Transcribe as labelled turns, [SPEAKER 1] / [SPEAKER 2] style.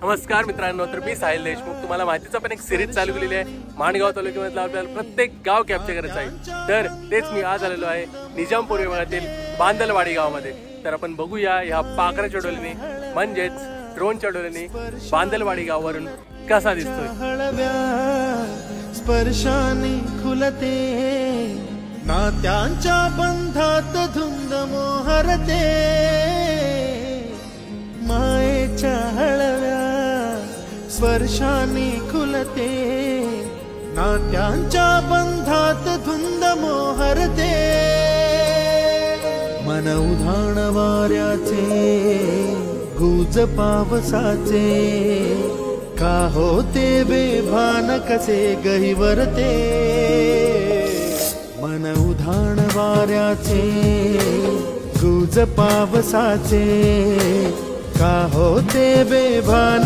[SPEAKER 1] नमस्कार मित्रांनो, तर मी साहिल देशमुख. तुम्हाला माहितीच आपण एक सिरीज चालू केलेली आहे. माणगाव तालुक्यामधलं आपल्याला प्रत्येक गाव कॅप्चर करायचं आहे. तर तेच मी आज आलेलो आहे निजामपूर विभागातील बांदलवाडी गावामध्ये. तर आपण बघूया ह्या पाखराच्या डोळ्यांनी म्हणजेच ड्रोनच्या डोळ्यांनी बांदलवाडी गावावरून कसा दिसतोय.
[SPEAKER 2] स्पर्शाने खुलते नात्यांच्या बंधात धुंद मोहरते, मायेच्या हळव्या स्पर्शाने खुलते नात्यांच्या बंधात धुंद मोहरते. मन उधाण वाऱ्याचे गुज पावसाचे, का होते बेभान कसे गहिवरते. मन उधाण वाऱ्याचे गुज पावसाचे, का होते बेभान